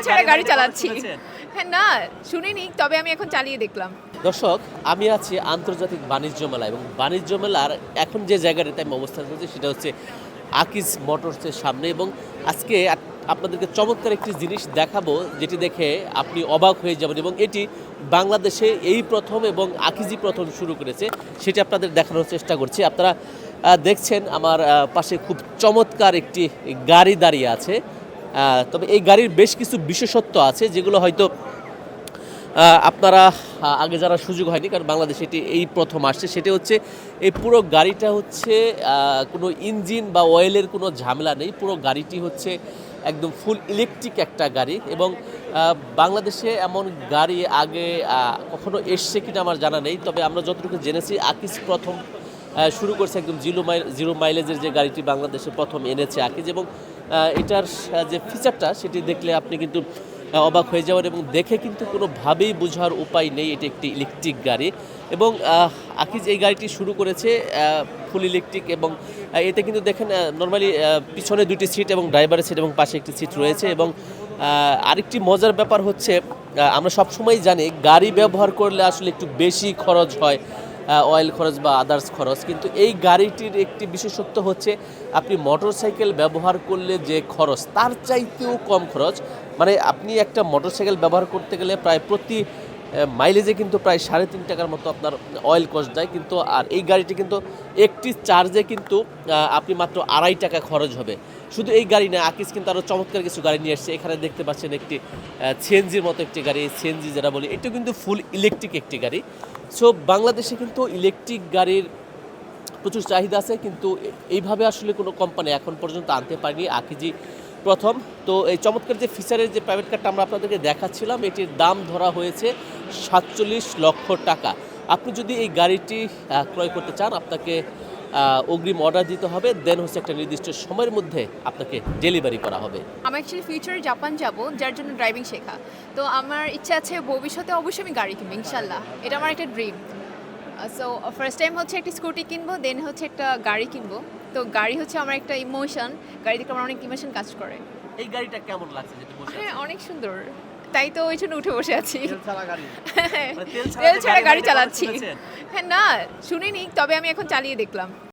ছাড়া গাড়ি চালাচ্ছি। হ্যাঁ না শুনিনি, তবে আমি এখন চালিয়ে দেখলাম। দর্শক, আমি আছি আন্তর্জাতিক বাণিজ্য মেলা এবং বাণিজ্য মেলার এখন যে জায়গাটাতে আমি অবস্থান করছি সেটা হচ্ছে আকিজ মোটরসের সামনে। এবং আজকে আপনাদেরকে চমৎকার একটি জিনিস দেখাবো যেটি দেখে আপনি অবাক হয়ে যাবেন, এবং এটি বাংলাদেশে এই প্রথম এবং আকিজই প্রথম শুরু করেছে সেটি আপনাদের দেখানোর চেষ্টা করছি। আপনারা দেখছেন আমার পাশে খুব চমৎকার একটি গাড়ি দাঁড়িয়ে আছে। তবে এই গাড়ির বেশ কিছু বিশেষত্ব আছে যেগুলো হয়তো আপনারা আগে যারা সুযোগ হয়নি, কারণ বাংলাদেশে এটি এই প্রথম আসছে। সেটি হচ্ছে এই পুরো গাড়িটা হচ্ছে কোনো ইঞ্জিন বা অয়েলের কোনো ঝামেলা নেই। পুরো গাড়িটি হচ্ছে একদম ফুল ইলেকট্রিক একটা গাড়ি, এবং বাংলাদেশে এমন গাড়ি আগে কখনো এসছে কিনা আমার জানা নেই। তবে আমরা যতটুকু জেনেছি আকিজ প্রথম শুরু করছে একদম জিরো মাইলেজের যে গাড়িটি বাংলাদেশে প্রথম এনেছে আকিজ। এবং এটার যে ফিচারটা সেটি দেখলে আপনি কিন্তু অবাক হয়ে যাওয়ার, এবং দেখে কিন্তু কোনোভাবেই বোঝার উপায় নেই এটি একটি ইলেকট্রিক গাড়ি। এবং আকিজ এই গাড়িটি শুরু করেছে ফুল ইলেকট্রিক, এবং এতে কিন্তু দেখেন নর্মালি পিছনে দুটি সিট এবং ড্রাইভারের সিট এবং পাশে একটি সিট রয়েছে। এবং আরেকটি মজার ব্যাপার হচ্ছে আমরা সবসময় জানি গাড়ি ব্যবহার করলে আসলে একটু বেশি খরচ হয়, অয়েল খরচ বা আদার্স খরচ, কিন্তু এই গাড়িটির একটি বিশেষত্ব হচ্ছে আপনি মোটরসাইকেল ব্যবহার করলে যে খরচ তার চাইতেও কম খরচ। মানে আপনি একটা মোটরসাইকেল ব্যবহার করতে গেলে প্রায় প্রতি মাইলেজে কিন্তু প্রায় 3.5 টাকার মতো আপনার অয়েল কস্ট যায়, কিন্তু আর এই গাড়িটি কিন্তু একটি চার্জে কিন্তু আপনি মাত্র 2.5 টাকা খরচ হবে। শুধু এই গাড়ি না, আকিজ কিন্তু আরও চমৎকার কিছু গাড়ি নিয়ে আসছে। এখানে দেখতে পাচ্ছেন একটি সিএনজির মতো একটি গাড়ি, সিএনজি যেটা বলি, এটা কিন্তু ফুল ইলেকট্রিক একটি গাড়ি। সো বাংলাদেশে কিন্তু ইলেকট্রিক গাড়ির প্রচুর চাহিদা আছে, কিন্তু এইভাবে আসলে কোনো কোম্পানি এখন পর্যন্ত আনতে পারেনি, আকিজই প্রথম। তো এই চমৎকার যে ফিচারের যে প্রাইভেট কারটা আমরা আপনাদেরকে দেখাচ্ছিলাম, এটির দাম ধরা হয়েছে 47 লক্ষ টাকা। আপনি যদি এই গাড়িটি ক্রয় করতে চান আপনাকে অগ্রিম অর্ডার দিতে হবে, দেন হচ্ছে একটা নির্দিষ্ট সময়ের মধ্যে আপনাকে ডেলিভারি করা হবে। আমি অ্যাকচুয়ালি ফিউচারে জাপান যাব, যার জন্য ড্রাইভিং শেখা। তো আমার ইচ্ছা আছে ভবিষ্যতে অবশ্যই আমি গাড়ি কিনবো ইনশাল্লাহ, এটা আমার একটা ড্রিম। সো ফার্স্ট টাইম হচ্ছে একটা স্কুটি কিনবো, দেন হচ্ছে একটা গাড়ি কিনবো। তো গাড়ি হচ্ছে আমার একটা ইমোশন, গাড়ি দেখে আমার অনেক ইমোশন কাজ করে। এই গাড়িটা কেমন লাগছে যেটা বসে হ্যাঁ আছেন? অনেক সুন্দর, তাই তো ওই জন্য উঠে বসে আছি। তেল ছাড়া গাড়ি? মানে তেল ছাড়া গাড়ি কখনো চালাচ্ছি। শুনেছেন? হ্যাঁ না শুনিনি, তবে আমি এখন চালিয়ে দেখলাম।